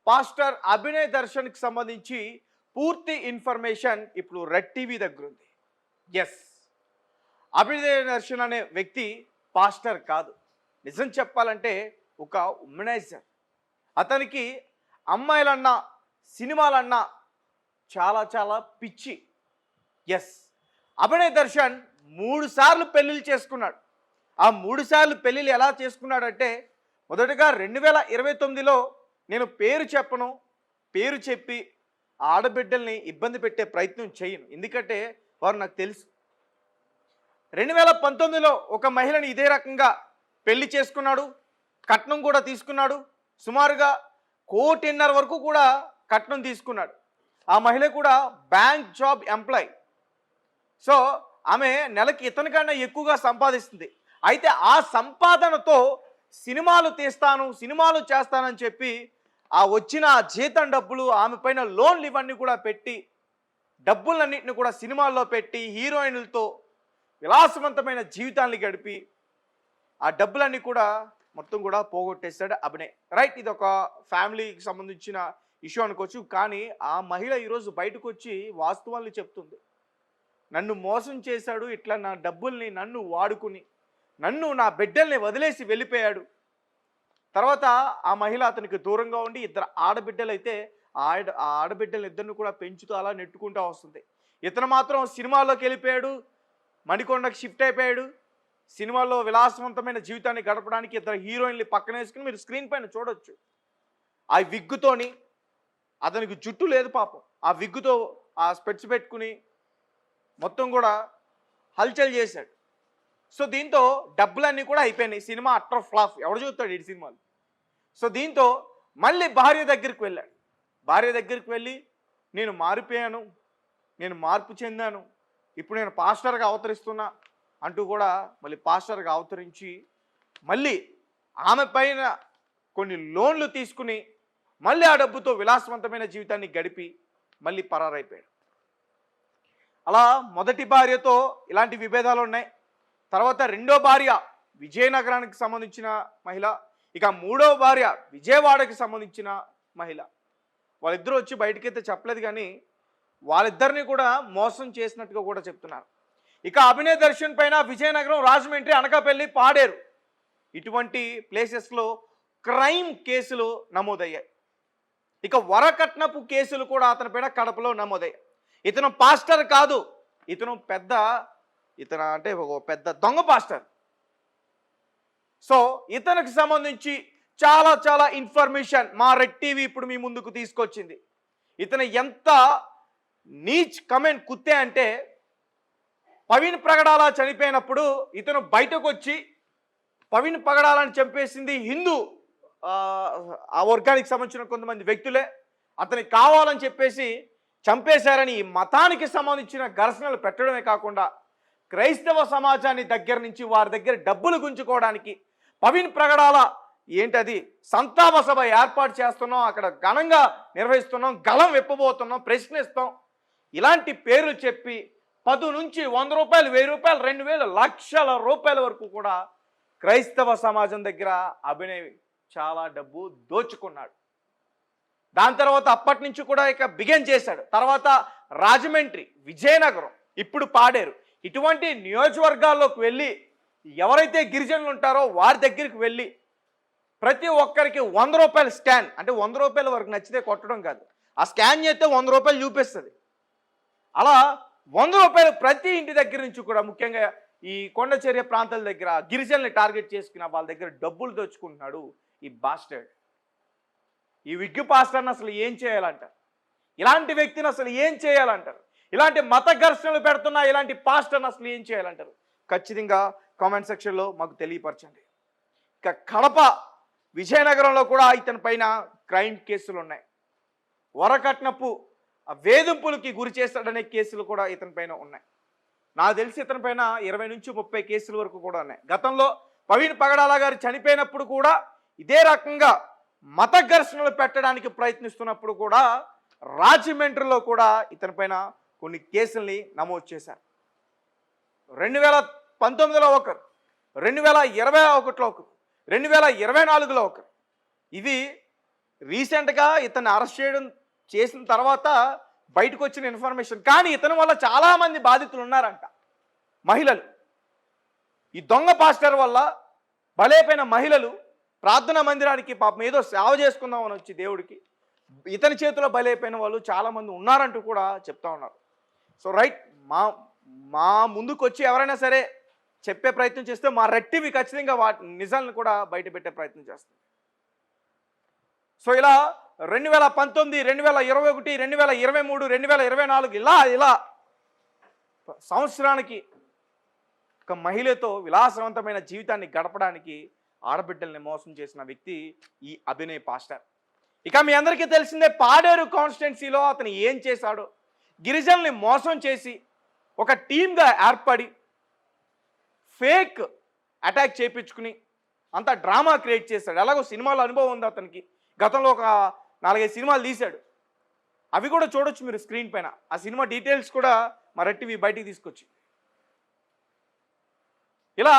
Pastor Abhinay దర్శన్కి సంబంధించి పూర్తి information ఇప్పుడు రెడ్ టీవీ దగ్గర ఉంది. ఎస్, అభినయ్ దర్శన్ అనే వ్యక్తి పాస్టర్ కాదు, నిజం చెప్పాలంటే ఒక ఉమెనైజర్. అతనికి అమ్మాయిలన్నా సినిమాలన్నా చాలా చాలా పిచ్చి. ఎస్, అభినయ్ దర్శన్ 3 సార్లు పెళ్ళిళ్ళు చేసుకున్నాడు. ఆ 3 సార్లు పెళ్ళిళ్ళు ఎలా చేసుకున్నాడంటే, మొదటగా 2029లో నేను పేరు చెప్పను, పేరు చెప్పి ఆడబిడ్డల్ని ఇబ్బంది పెట్టే ప్రయత్నం చేయను, ఎందుకంటే వారు నాకు తెలుసు. 2019లో ఒక మహిళని ఇదే రకంగా పెళ్లి చేసుకున్నాడు, కట్నం కూడా తీసుకున్నాడు. సుమారుగా 1.5 కోటి వరకు కూడా కట్నం తీసుకున్నాడు. ఆ మహిళ కూడా బ్యాంక్ జాబ్ ఎంప్లాయ్. సో ఆమె నెలకి ఇతనికన్నా ఎక్కువగా సంపాదిస్తుంది. అయితే ఆ సంపాదనతో సినిమాలు తీస్తాను, సినిమాలు చేస్తానని చెప్పి ఆ వచ్చిన జీతం డబ్బులు, ఆమె పైన లోన్లు ఇవన్నీ కూడా పెట్టి, డబ్బులన్నింటిని కూడా సినిమాల్లో పెట్టి హీరోయిన్లతో విలాసవంతమైన జీవితాన్ని గడిపి ఆ డబ్బులన్నీ కూడా మొత్తం కూడా పోగొట్టేస్తాడు అభినయ్. రైట్, ఇది ఒక ఫ్యామిలీకి సంబంధించిన ఇష్యూ అనుకోవచ్చు. కానీ ఆ మహిళ ఈరోజు బయటకు వచ్చి వాస్తవాల్ని చెప్తుంది. నన్ను మోసం చేశాడు, ఇట్లా నా డబ్బుల్ని నన్ను వాడుకుని నా బిడ్డల్ని వదిలేసి వెళ్ళిపోయాడు. తర్వాత ఆ మహిళ అతనికి దూరంగా ఉండి 2 ఆడబిడ్డలు అయితే ఆ ఆడబిడ్డలు ఇద్దరిని కూడా పెంచుతూ అలా నెట్టుకుంటూ వస్తుంది. ఇతను మాత్రం సినిమాల్లోకి వెళ్ళిపోయాడు, మణికొండకి షిఫ్ట్ అయిపోయాడు. సినిమాల్లో విలాసవంతమైన జీవితాన్ని గడపడానికి 2 హీరోయిన్లు పక్కన వేసుకుని మీరు స్క్రీన్ పైన చూడొచ్చు. ఆ విగ్గుతోని, అతనికి జుట్టు లేదు పాపం, ఆ విగ్గుతో ఆ స్పెట్స్ పెట్టుకుని మొత్తం కూడా హల్చల్ చేశాడు. సో దీంతో డబ్బులన్నీ కూడా అయిపోయినాయి. సినిమా అట్టర్ ఫ్లాప్, ఎవడు చూస్తాడు ఈ సినిమాలు. సో దీంతో మళ్ళీ భార్య దగ్గరికి వెళ్ళాడు. భార్య దగ్గరికి వెళ్ళి నేను మారిపోయాను, నేను మార్పు చెందాను, ఇప్పుడు నేను పాస్టర్గా అవతరిస్తున్నా అంటూ కూడా మళ్ళీ పాస్టర్గా అవతరించి మళ్ళీ ఆమె పైన కొన్ని లోన్లు తీసుకుని మళ్ళీ ఆ డబ్బుతో విలాసవంతమైన జీవితాన్ని గడిపి మళ్ళీ పరారైపోయాడు. అలా మొదటి భార్యతో ఇలాంటి విభేదాలు ఉన్నాయి. తర్వాత 2వ భార్య విజయనగరానికి సంబంధించిన మహిళ, ఇక 3వ భార్య విజయవాడకి సంబంధించిన మహిళ. వాళ్ళిద్దరూ వచ్చి బయటకైతే చెప్పలేదు, కానీ వాళ్ళిద్దరిని కూడా మోసం చేసినట్టుగా కూడా చెప్తున్నారు. ఇక అభినయ్ దర్శన్ పైన విజయనగరం, రాజమండ్రి, అనకాపల్లి, పాడేరు ఇటువంటి ప్లేసెస్లో క్రైమ్ కేసులు నమోదయ్యాయి. ఇక వరకట్నపు కేసులు కూడా అతని పైన కడపలో నమోదయ్యాయి. ఇతను పాస్టర్ కాదు, ఇతను అంటే ఒక పెద్ద దొంగ పాస్టర్. సో ఇతనికి సంబంధించి చాలా చాలా ఇన్ఫర్మేషన్ మా రెడ్ టీవీ ఇప్పుడు మీ ముందుకు తీసుకొచ్చింది. ఇతను ఎంత నీచ్ కమెంట్ కుత్తే అంటే, పవీణ్ పగడాల చనిపోయినప్పుడు ఇతను బయటకు వచ్చి పవీణ్ పగడాలని చంపేసింది హిందూ ఆ వర్గానికి సంబంధించిన కొంతమంది వ్యక్తులే, అతనికి కావాలని చెప్పేసి చంపేశారని ఈ మతానికి సంబంధించిన ఘర్షణలు పెట్టడమే కాకుండా క్రైస్తవ సమాజాన్ని దగ్గర నుంచి వారి దగ్గర డబ్బులు గుంజుకోవడానికి పవీణ్ పగడాల ఏంటది సంతాప సభ ఏర్పాటు చేస్తున్నాం, అక్కడ ఘనంగా నిర్వహిస్తున్నాం, గళం విప్పబోతున్నాం, ప్రశ్నిస్తాం, ఇలాంటి పేర్లు చెప్పి 10 నుంచి 100 రూపాయలు, 1000 రూపాయలు, 2000, లక్షల రూపాయల వరకు కూడా క్రైస్తవ సమాజం దగ్గర అభినయ్ చాలా డబ్బు దోచుకున్నాడు. దాని తర్వాత అప్పటి నుంచి కూడా ఇక బిగిన్ చేశాడు. తర్వాత రాజమండ్రి, విజయనగరం, ఇప్పుడు పాడేరు ఇటువంటి నియోజకవర్గాల్లోకి వెళ్ళి ఎవరైతే గిరిజనులు ఉంటారో వారి దగ్గరికి వెళ్ళి ప్రతి ఒక్కరికి 100 రూపాయలు స్కాన్, అంటే 100 రూపాయల వరకు నచ్చితే కొట్టడం కాదు, ఆ స్కాన్ చేస్తే 100 రూపాయలు చూపిస్తుంది. అలా 100 రూపాయలు ప్రతి ఇంటి దగ్గర నుంచి కూడా, ముఖ్యంగా ఈ కొండచర్య ప్రాంతాల దగ్గర గిరిజనుల్ని టార్గెట్ చేసుకున్న వాళ్ళ దగ్గర డబ్బులు దోచుకుంటున్నాడు ఈ బాస్టర్డ్. ఈ విగ్గు పాస్టర్ని అసలు ఏం చేయాలంటారు? ఇలాంటి వ్యక్తిని అసలు ఏం చేయాలంటారు? ఇలాంటి మత ఘర్షణలు పెడుతున్న ఇలాంటి పాస్టర్ని అసలు ఏం చేయాలంటారు? ఖచ్చితంగా కామెంట్ సెక్షన్లో మాకు తెలియపరచండి. ఇక కడప, విజయనగరంలో కూడా ఇతని పైన క్రైమ్ కేసులు ఉన్నాయి. వరకట్నపు వేధింపులకి గురి చేస్తాడనే కేసులు కూడా ఇతని పైన ఉన్నాయి. నాకు తెలిసి ఇతని పైన 20 నుంచి 30 కేసుల వరకు కూడా ఉన్నాయి. గతంలో పవీణ్ పగడాల గారు చనిపోయినప్పుడు కూడా ఇదే రకంగా మత ఘర్షణలు పెట్టడానికి ప్రయత్నిస్తున్నప్పుడు కూడా రాజమండ్రిలో కూడా ఇతని పైన కొన్ని కేసుల్ని నమోదు చేశారు. 2019లో ఒకరు, 2021లో ఒకరు, 2024లో ఒకరు. ఇది రీసెంట్గా ఇతన్ని అరెస్ట్ చేసిన తర్వాత బయటకు వచ్చిన ఇన్ఫర్మేషన్. కానీ ఇతని వల్ల చాలామంది బాధితులు ఉన్నారంట, మహిళలు. ఈ దొంగ పాస్టర్ వల్ల బలైపోయిన మహిళలు ప్రార్థనా మందిరానికి పాపం ఏదో సేవ చేసుకుందామని వచ్చి దేవుడికి ఇతని చేతిలో బలైపోయిన వాళ్ళు చాలామంది ఉన్నారంటూ కూడా చెప్తా ఉన్నారు. సో రైట్, మా ముందుకు వచ్చి ఎవరైనా సరే చెప్పే ప్రయత్నం చేస్తే మా రెట్టివి ఖచ్చితంగా వాటి నిజాలను కూడా బయట పెట్టే ప్రయత్నం చేస్తుంది. సో ఇలా 2019, 2021, 2023, 2024 ఇలా సంవత్సరానికి ఒక మహిళతో విలాసవంతమైన జీవితాన్ని గడపడానికి ఆడబిడ్డల్ని మోసం చేసిన వ్యక్తి ఈ అభినయ్ పాస్టర్. ఇక మీ అందరికీ తెలిసిందే, పాడేరు కాన్స్టిట్యున్సీలో అతను ఏం చేశాడో. గిరిజనుల్ని మోసం చేసి ఒక టీమ్గా ఏర్పడి ఫేక్ అటాక్ చేయించుకుని అంత డ్రామా క్రియేట్ చేశాడు. ఎలాగో సినిమాలో అనుభవం ఉంది అతనికి, గతంలో ఒక 4-5 సినిమాలు తీశాడు. అవి కూడా చూడొచ్చు మీరు స్క్రీన్ పైన. ఆ సినిమా డీటెయిల్స్ కూడా మా రెట్టివి బయటికి తీసుకొచ్చి ఇలా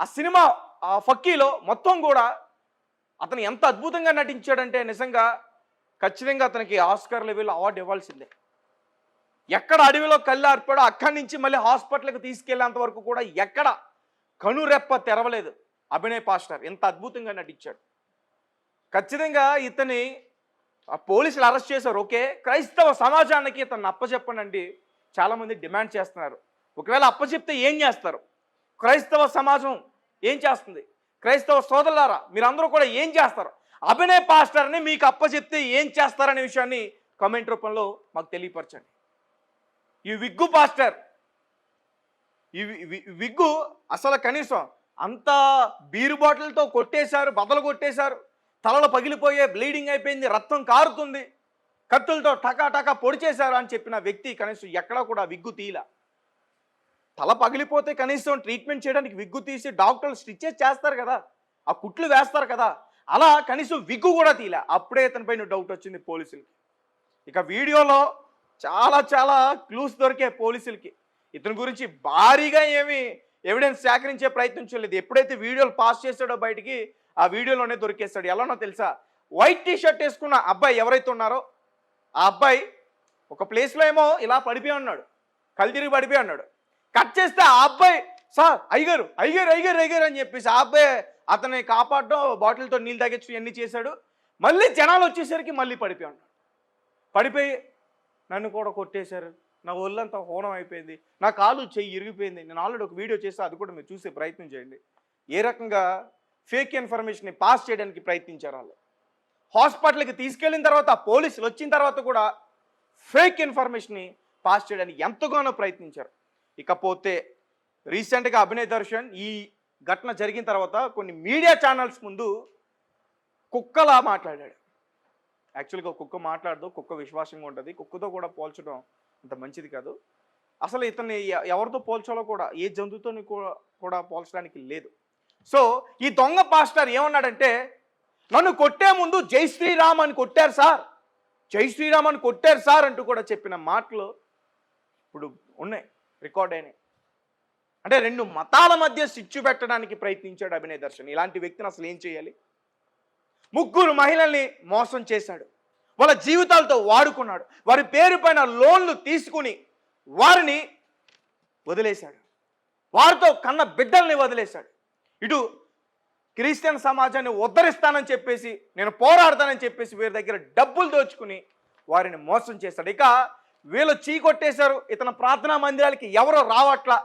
ఆ సినిమా ఆ ఫక్కీలో మొత్తం కూడా అతను ఎంత అద్భుతంగా నటించాడంటే నిజంగా ఖచ్చితంగా అతనికి ఆస్కార్ లెవెల్ అవార్డు ఇవ్వాల్సిందే. ఎక్కడ అడవిలో కళ్ళు ఆర్పాడో అక్కడి నుంచి మళ్ళీ హాస్పిటల్కి తీసుకెళ్లేంత వరకు కూడా ఎక్కడ కనురెప్ప తెరవలేదు అభినయ్ పాస్టర్. ఎంత అద్భుతంగా నటించాడు. ఖచ్చితంగా ఇతని పోలీసులు అరెస్ట్ చేశారు, ఓకే. క్రైస్తవ సమాజానికి ఇతన్ని అప్పచెప్పనండి చాలామంది డిమాండ్ చేస్తున్నారు. ఒకవేళ అప్పచెప్తే ఏం చేస్తారు? క్రైస్తవ సమాజం ఏం చేస్తుంది? క్రైస్తవ సోదరులారా మీరందరూ కూడా ఏం చేస్తారు? అభినయ్ పాస్టర్ని మీకు అప్పచెప్తే ఏం చేస్తారనే విషయాన్ని కామెంట్ రూపంలో మాకు తెలియపరచండి. ఈ విగ్గు పాస్టర్, ఈ విగ్గు అసలు కనీసం అంత బీరు బాటిల్తో కొట్టేశారు, బదలు కొట్టేశారు, తలలో పగిలిపోయే, బ్లీడింగ్ అయిపోయింది, రక్తం కారుతుంది, కత్తులతో టకా పొడి చేశారు అని చెప్పిన వ్యక్తి కనీసం ఎక్కడా కూడా విగ్గు తీల. తల పగిలిపోతే కనీసం ట్రీట్మెంట్ చేయడానికి విగ్గు తీసి డాక్టర్లు స్టిచ్చెస్ చేస్తారు కదా, ఆ కుట్లు వేస్తారు కదా, అలా కనీసం విగ్గు కూడా తీల. అప్పుడే ఇతనిపైన డౌట్ వచ్చింది పోలీసులకి. ఇక వీడియోలో చాలా క్లూస్ దొరికే పోలీసులకి. ఇతని గురించి భారీగా ఏమి ఎవిడెన్స్ సేకరించే ప్రయత్నం చేయలేదు. ఎప్పుడైతే వీడియోలు పాస్ చేశాడో బయటికి ఆ వీడియోలోనే దొరికేస్తాడు. ఎలానో తెలుసా? వైట్ టీ షర్ట్ వేసుకున్న అబ్బాయి ఎవరైతే ఉన్నారో ఆ అబ్బాయి ఒక ప్లేస్లో ఏమో ఇలా పడిపోయి ఉన్నాడు, కళ్ళు తిరిగి పడిపోయి ఉన్నాడు. కట్ చేస్తే ఆ అబ్బాయి సార్ అయ్యగారు అని చెప్పేసి ఆ అబ్బాయి అతన్ని కాపాడడం, బాటిల్తో నీళ్ళు తాగించడం ఇవన్నీ చేశాడు. మళ్ళీ జనాలు వచ్చేసరికి మళ్ళీ పడిపోయి ఉన్నాడు. పడిపోయి నన్ను కూడా కొట్టేశారు, నా ఒళ్ళంతా హోనం అయిపోయింది, నా కాలు చెయ్యి ఇరిగిపోయింది. నేను ఆల్రెడీ ఒక వీడియో చేస్తే అది కూడా మీరు చూసే ప్రయత్నం చేయండి. ఏ రకంగా ఫేక్ ఇన్ఫర్మేషన్ని పాస్ చేయడానికి ప్రయత్నించారు వాళ్ళు. హాస్పిటల్కి తీసుకెళ్ళిన తర్వాత పోలీసులు వచ్చిన తర్వాత కూడా ఫేక్ ఇన్ఫర్మేషన్ని పాస్ చేయడానికి ఎంతగానో ప్రయత్నించారు. ఇకపోతే రీసెంట్గా అభినయ్ దర్శన్ ఈ ఘటన జరిగిన తర్వాత కొన్ని మీడియా ఛానల్స్ ముందు కుక్కలా మాట్లాడాడు. యాక్చువల్గా కుక్క మాట్లాడదు, కుక్క విశ్వాసంగా ఉంటుంది. కుక్కతో కూడా పోల్చడం అంత మంచిది కాదు. అసలు ఇతన్ని ఎవరితో పోల్చాలో కూడా, ఏ జంతువుతో కూడా పోల్చడానికి లేదు. సో ఈ దొంగ పాస్టర్ ఏమన్నాడంటే, నన్ను కొట్టే ముందు జై శ్రీరామ్ అని కొట్టారు సార్, జై శ్రీరామ్ అని కొట్టారు సార్ అంటూ కూడా చెప్పిన మాటలు ఇప్పుడు ఉన్నాయి, రికార్డ్ అయినాయి. అంటే 2 మతాల మధ్య చిచ్చు పెట్టడానికి ప్రయత్నించాడు అభినయ్ దర్శన్. ఇలాంటి వ్యక్తిని అసలు ఏం చేయాలి? 3 మహిళల్ని మోసం చేశాడు, వాళ్ళ జీవితాలతో వాడుకున్నాడు, వారి పేరు పైన లోన్లు తీసుకుని వారిని వదిలేశాడు, వారితో కన్న బిడ్డల్ని వదిలేశాడు. ఇటు క్రిస్టియన్ సమాజాన్ని ఉద్ధరిస్తానని చెప్పేసి, నేను పోరాడతానని చెప్పేసి వీరి దగ్గర డబ్బులు దోచుకుని వారిని మోసం చేశాడు. ఇక వీళ్ళు చీకొట్టేశారు. ఇతని ప్రార్థనా మందిరాలకి ఎవరు రావట్లా,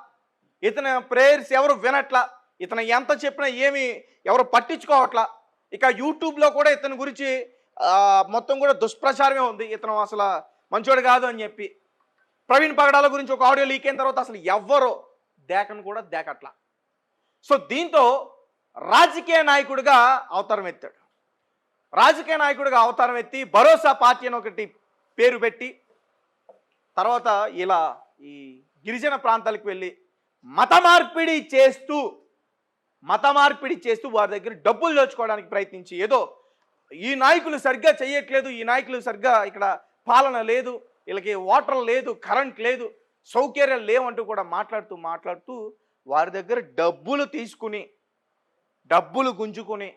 ఇతని ప్రేయర్స్ ఎవరు వినట్లా, ఇతను ఎంత చెప్పినా ఏమి ఎవరు పట్టించుకోవట్లా. ఇక యూట్యూబ్లో కూడా ఇతని గురించి మొత్తం కూడా దుష్ప్రచారమే ఉంది, ఇతను అసలు మంచోడు కాదు అని చెప్పి. ప్రవీణ్ పగడాల గురించి ఒక ఆడియో లీక్ అయిన తర్వాత అసలు ఎవ్వరో దేకను కూడా దేకట్లా. సో దీంతో రాజకీయ నాయకుడిగా అవతారం ఎత్తాడు. రాజకీయ నాయకుడిగా అవతారం ఎత్తి భరోసా పార్టీ అని ఒకటి పేరు పెట్టి తర్వాత ఇలా ఈ గిరిజన ప్రాంతాలకు వెళ్ళి మత మార్పిడి చేస్తూ వారి దగ్గర డబ్బులు దోచుకోవడానికి ప్రయత్నించి, ఏదో ఈ నాయకులు సరిగ్గా చేయట్లేదు, ఈ నాయకులు సరిగ్గా ఇక్కడ పాలన లేదు, వీళ్ళకి వాటర్ లేదు, కరెంట్ లేదు, సౌకర్యాలు లేవంటూ కూడా మాట్లాడుతూ వారి దగ్గర డబ్బులు తీసుకుని, డబ్బులు గుంజుకుని,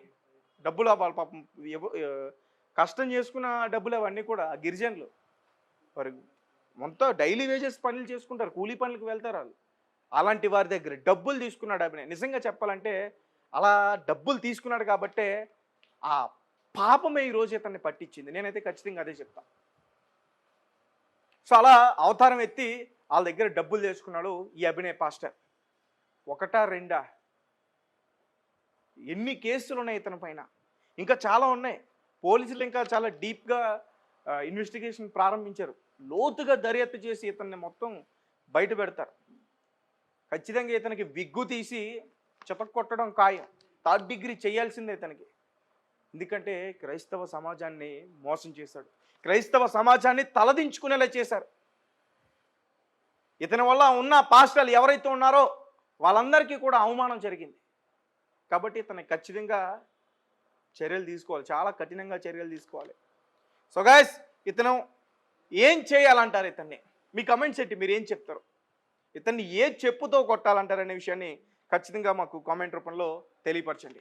డబ్బులు వాళ్ళ పాపం కష్టం చేసుకున్న డబ్బులు అవన్నీ కూడా గిరిజనులు వారు మొత్తం డైలీ వేజెస్ పనులు చేసుకుంటారు, కూలీ పనులకు వెళ్తారు వాళ్ళు. అలాంటి వారి దగ్గర డబ్బులు తీసుకున్నాడు అభినయ్. నిజంగా చెప్పాలంటే అలా డబ్బులు తీసుకున్నాడు కాబట్టే ఆ పాపమే ఈరోజు ఇతన్ని పట్టించింది. నేనైతే ఖచ్చితంగా అదే చెప్తాను. సో అలా అవతారం ఎత్తి వాళ్ళ దగ్గర డబ్బులు చేసుకున్నాడు ఈ అభినయ్ పాస్టర్. ఒకటా రెండా, ఎన్ని కేసులు ఉన్నాయి ఇతని పైన, ఇంకా చాలా ఉన్నాయి. పోలీసులు ఇంకా చాలా డీప్గా ఇన్వెస్టిగేషన్ ప్రారంభించారు. లోతుగా దర్యాప్తు చేసి ఇతన్ని మొత్తం బయట పెడతారు. ఖచ్చితంగా ఇతనికి విగ్గు తీసి కొట్టడం ఖాయం. 3rd డిగ్రీ చేయాల్సిందే ఇతనికి. ఎందుకంటే క్రైస్తవ సమాజాన్ని మోసం చేశాడు, క్రైస్తవ సమాజాన్ని తలదించుకునేలా చేశారు. ఇతని వల్ల ఉన్న పాస్టర్లు ఎవరైతే ఉన్నారో వాళ్ళందరికీ కూడా అవమానం జరిగింది. కాబట్టి ఇతన్ని ఖచ్చితంగా చర్యలు తీసుకోవాలి, చాలా కఠినంగా చర్యలు తీసుకోవాలి. సో గైస్, ఇతను ఏం చేయాలంటారు ఇతన్ని? మీ కమెంట్స్ ఏంటి, మీరు ఏం చెప్తారు? ఇతన్ని ఏ చెప్పుతో కొట్టాలంటారనే విషయాన్ని ఖచ్చితంగా మాకు కామెంట్ రూపంలో తెలియపరచండి.